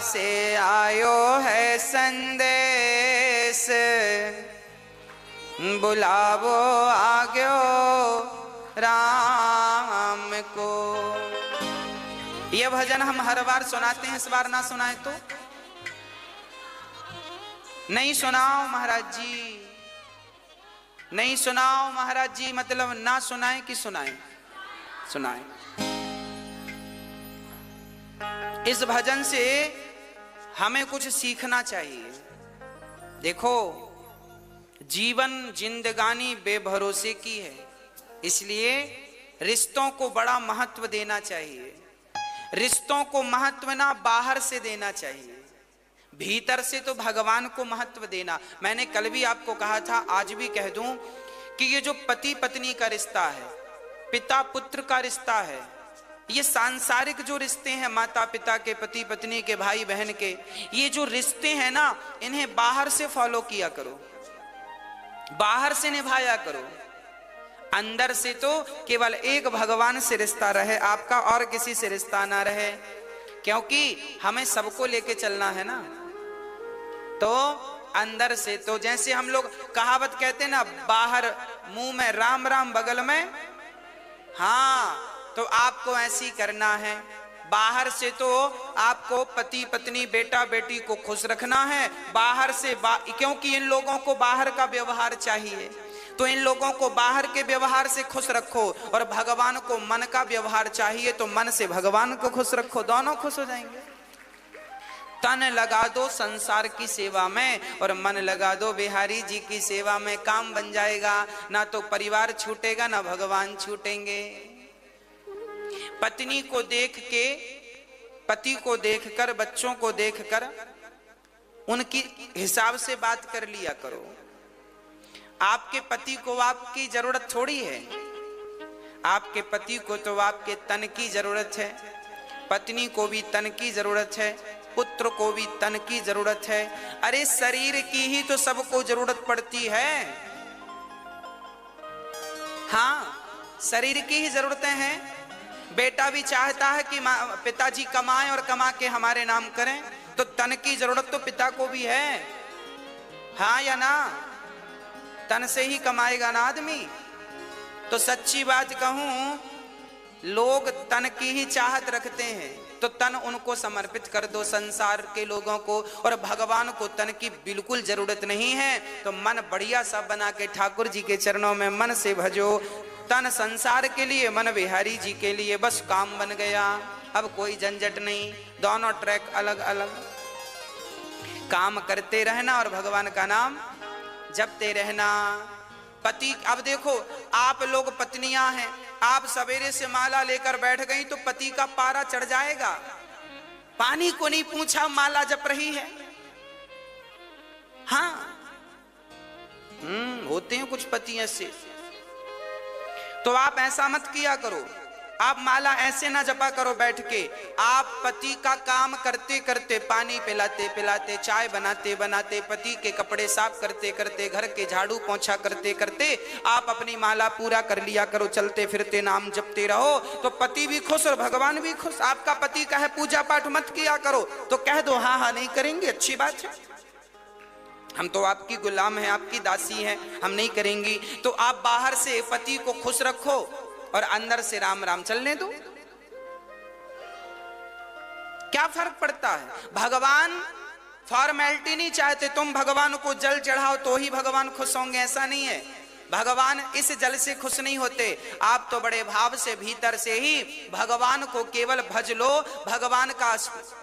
से आयो है संदेश, बुलावो आग्यो राम को। यह भजन हम हर बार सुनाते हैं, इस बार ना सुनाए तो नहीं सुनाओ महाराज जी, नहीं सुनाओ महाराज जी, मतलब ना सुनाए कि सुनाए? सुनाए। इस भजन से हमें कुछ सीखना चाहिए। देखो, जीवन जिंदगानी बेभरोसे की है, इसलिए रिश्तों को बड़ा महत्व देना चाहिए। रिश्तों को महत्व ना बाहर से देना चाहिए, भीतर से तो भगवान को महत्व देना। मैंने कल भी आपको कहा था, आज भी कह दूं कि ये जो पति पत्नी का रिश्ता है, पिता पुत्र का रिश्ता है, ये सांसारिक जो रिश्ते हैं, माता पिता के, पति पत्नी के, भाई बहन के, ये जो रिश्ते हैं ना, इन्हें बाहर से फॉलो किया करो, बाहर से निभाया करो। अंदर से तो केवल एक भगवान से रिश्ता रहे आपका, और किसी से रिश्ता ना रहे, क्योंकि हमें सबको लेके चलना है ना। तो अंदर से तो जैसे हम लोग कहावत कहते हैं ना, बाहर मुंह में राम राम बगल में, हाँ, तो आपको ऐसी करना है। बाहर से तो आपको पति पत्नी बेटा बेटी को खुश रखना है, बाहर से क्योंकि इन लोगों को बाहर का व्यवहार चाहिए, तो इन लोगों को बाहर के व्यवहार से खुश रखो, और भगवान को मन का व्यवहार चाहिए, तो मन से भगवान को खुश रखो, दोनों खुश हो जाएंगे। तन लगा दो संसार की सेवा में और मन लगा दो बिहारी जी की सेवा में, काम बन जाएगा। ना तो परिवार छूटेगा, ना भगवान छूटेंगे। पत्नी को देख के, पति को देखकर, बच्चों को देखकर उनकी हिसाब से बात कर लिया करो। आपके पति को आपकी जरूरत थोड़ी है, आपके पति को तो आपके तन की जरूरत है, पत्नी को भी तन की जरूरत है, पुत्र को भी तन की जरूरत है। अरे शरीर की ही तो सबको जरूरत पड़ती है। हाँ, शरीर की ही जरूरतें हैं। बेटा भी चाहता है कि पिताजी कमाएं और कमा के हमारे नाम करें, तो तन की जरूरत तो पिता को भी है, हाँ या ना? तन से ही कमाएगा ना आदमी। तो सच्ची बात कहूं, लोग तन की ही चाहत रखते हैं, तो तन उनको समर्पित कर दो संसार के लोगों को, और भगवान को तन की बिल्कुल जरूरत नहीं है। तो मन बढ़िया सा बना के ठाकुर जी के चरणों में मन से भजो। तन संसार के लिए, मन बिहारी जी के लिए, बस काम बन गया। अब कोई झंझट नहीं, दोनों ट्रैक अलग अलग, काम करते रहना और भगवान का नाम जपते रहना। पति, अब देखो आप लोग पत्नियां हैं, आप सवेरे से माला लेकर बैठ गई तो पति का पारा चढ़ जाएगा। पानी को नहीं पूछा, माला जप रही है। हाँ, होते हैं कुछ पति ऐसे। तो आप ऐसा मत किया करो, आप माला ऐसे ना जपा करो बैठ के। आप पति का काम करते करते, पानी पिलाते पिलाते, चाय बनाते बनाते, पति के कपड़े साफ करते करते, घर के झाड़ू पोंछा करते करते आप अपनी माला पूरा कर लिया करो। चलते फिरते नाम जपते रहो, तो पति भी खुश और भगवान भी खुश। आपका पति कहे पूजा पाठ मत किया करो, तो कह दो हाँ हाँ नहीं करेंगे, अच्छी बात है, हम तो आपकी गुलाम हैं, आपकी दासी हैं, हम नहीं करेंगी। तो आप बाहर से पति को खुश रखो और अंदर से राम राम चलने दो। क्या फर्क पड़ता है? भगवान फॉर्मेलिटी नहीं चाहते, तुम भगवान को जल चढ़ाओ तो ही भगवान खुश होंगे, ऐसा नहीं है। भगवान इस जल से खुश नहीं होते। आप तो बड़े भाव से भीतर से ही भगवान को केवल भज लो, भगवान का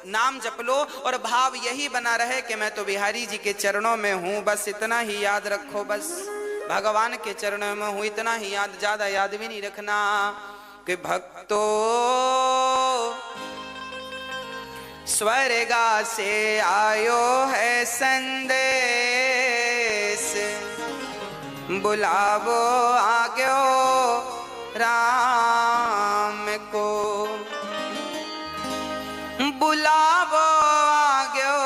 नाम जप लो, और भाव यही बना रहे कि मैं तो बिहारी जी के चरणों में हूं, बस इतना ही याद रखो। बस भगवान के चरणों में हूं, इतना ही याद, ज्यादा याद भी नहीं रखना। कि भक्तो स्वर्गा से आयो है संदेश, बुलावो आग्यो राम को, बुलावो आग्यो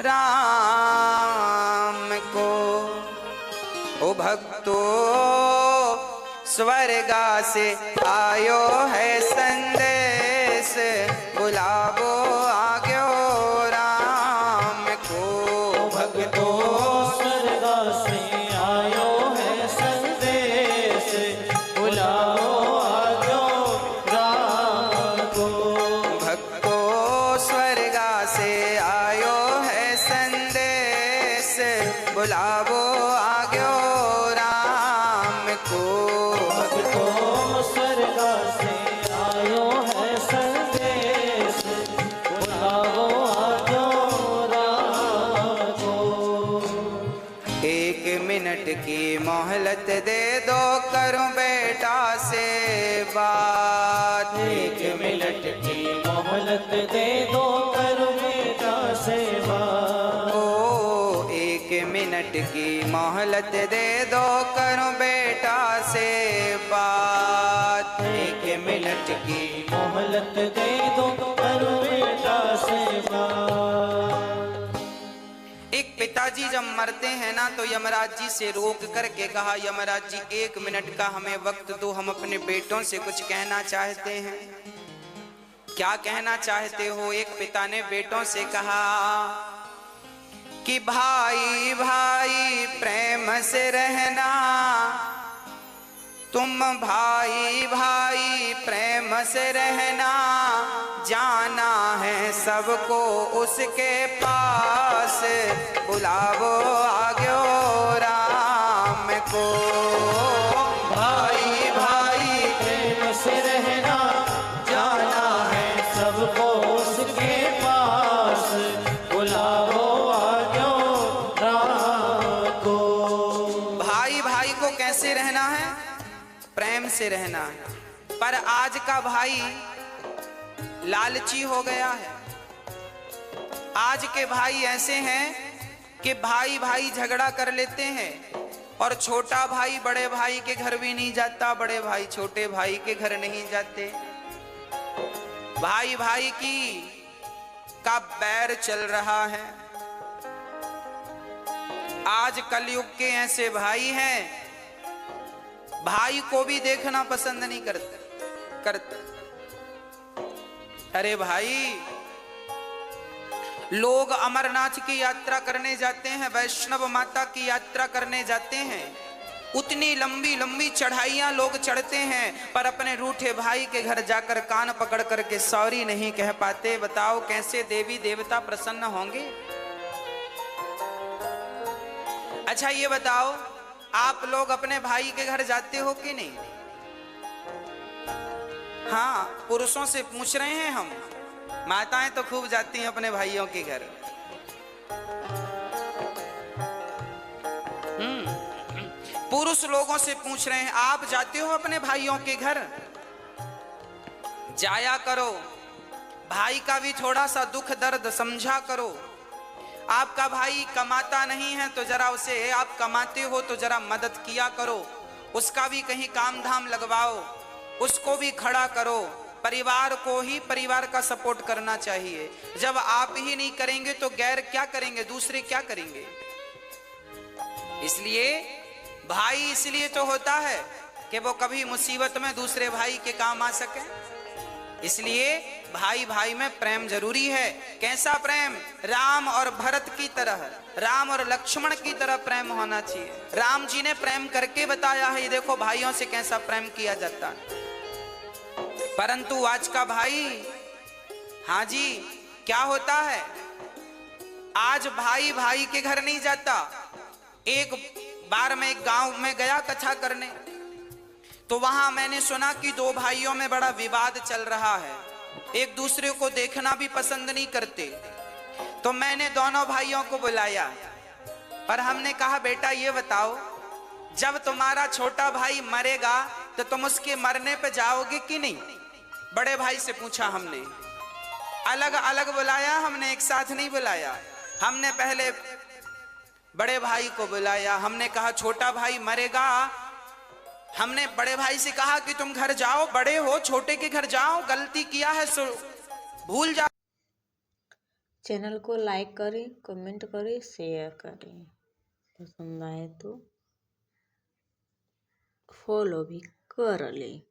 राम को। ओ भक्तो स्वर्गा से आयो है संदेश, बुलावो आग्यो बुलावो आग्यो राम को। भक्तों स्वर्ग से आयो है संदेश, बुलावो आग्यो राम को। 1 मिनट की मोहलत दे दो, करूं बेटा से बात। 1 मिनट की मोहलत दे दो, करो बेटा से बात। ओ 1 मिनट की मोहलत दे दो, करूं बेटा से बात। 1 मिनट की मोहलत दे दो, करो बेटा से बात। एक पिताजी जब मरते हैं ना तो यमराज जी से रोक करके कहा, यमराज जी 1 मिनट का हमें वक्त दो, हम अपने बेटों से कुछ कहना चाहते हैं। क्या कहना चाहते हो? एक पिता ने बेटों से कहा कि भाई भाई प्रेम से रहना, तुम भाई भाई प्रेम से रहना, जाना है सबको उसके पास, बुलावो आग्यो राम को। भाई भाई प्रेम से रहना, जाना है सबको उसके पास, बुलावो आग्यो राम को। भाई भाई को कैसे रहना है? प्रेम से रहना है। पर आज का भाई लालची हो गया है। आज के भाई ऐसे हैं कि भाई भाई झगड़ा कर लेते हैं और छोटा भाई बड़े भाई के घर भी नहीं जाता, बड़े भाई छोटे भाई के घर नहीं जाते। भाई भाई की का बैर चल रहा है। आज कलयुग के ऐसे भाई हैं, भाई को भी देखना पसंद नहीं करते। अरे भाई, लोग अमरनाथ की यात्रा करने जाते हैं, वैष्णव माता की यात्रा करने जाते हैं, उतनी लंबी लंबी चढ़ाइयां लोग चढ़ते हैं, पर अपने रूठे भाई के घर जाकर कान पकड़ करके सॉरी नहीं कह पाते। बताओ कैसे देवी देवता प्रसन्न होंगे? अच्छा ये बताओ, आप लोग अपने भाई के घर जाते हो कि नहीं? हाँ, पुरुषों से पूछ रहे हैं हम। माताएं तो खूब जाती हैं अपने भाइयों के घर। पुरुष लोगों से पूछ रहे हैं, आप जाते हो अपने भाइयों के घर? जाया करो, भाई का भी थोड़ा सा दुख दर्द समझा करो। आपका भाई कमाता नहीं है तो जरा उसे, आप कमाते हो तो जरा मदद किया करो, उसका भी कहीं काम धाम लगवाओ, उसको भी खड़ा करो। परिवार को ही परिवार का सपोर्ट करना चाहिए। जब आप ही नहीं करेंगे तो गैर क्या करेंगे? दूसरे क्या करेंगे? इसलिए भाई इसलिए तो होता है कि वो कभी मुसीबत में दूसरे भाई के काम आ सके। इसलिए भाई भाई में प्रेम जरूरी है। कैसा प्रेम? राम और भरत की तरह, राम और लक्ष्मण की तरह प्रेम होना चाहिए। राम जी ने प्रेम करके बताया है, ये देखो भाइयों से कैसा प्रेम किया जाता है। परंतु आज का भाई, हाँ जी, क्या होता है? आज भाई भाई के घर नहीं जाता। एक बार मैं एक गांव में गया कथा करने, तो वहां मैंने सुना कि दो भाइयों में बड़ा विवाद चल रहा है, एक दूसरे को देखना भी पसंद नहीं करते। तो मैंने दोनों भाइयों को बुलाया, पर हमने कहा बेटा ये बताओ, जब तुम्हारा छोटा भाई मरेगा तो तुम उसके मरने पे जाओगे कि नहीं? बड़े भाई से पूछा हमने। अलग अलग बुलाया हमने, एक साथ नहीं बुलाया। हमने पहले बड़े भाई को बुलाया, हमने कहा छोटा भाई मरेगा। हमने बड़े भाई से कहा कि तुम घर जाओ, बड़े हो, छोटे के घर जाओ, गलती किया है सो भूल जाओ। चैनल को लाइक करें, कमेंट करें, शेयर करें। पसंद आए तो फॉलो भी कर लें।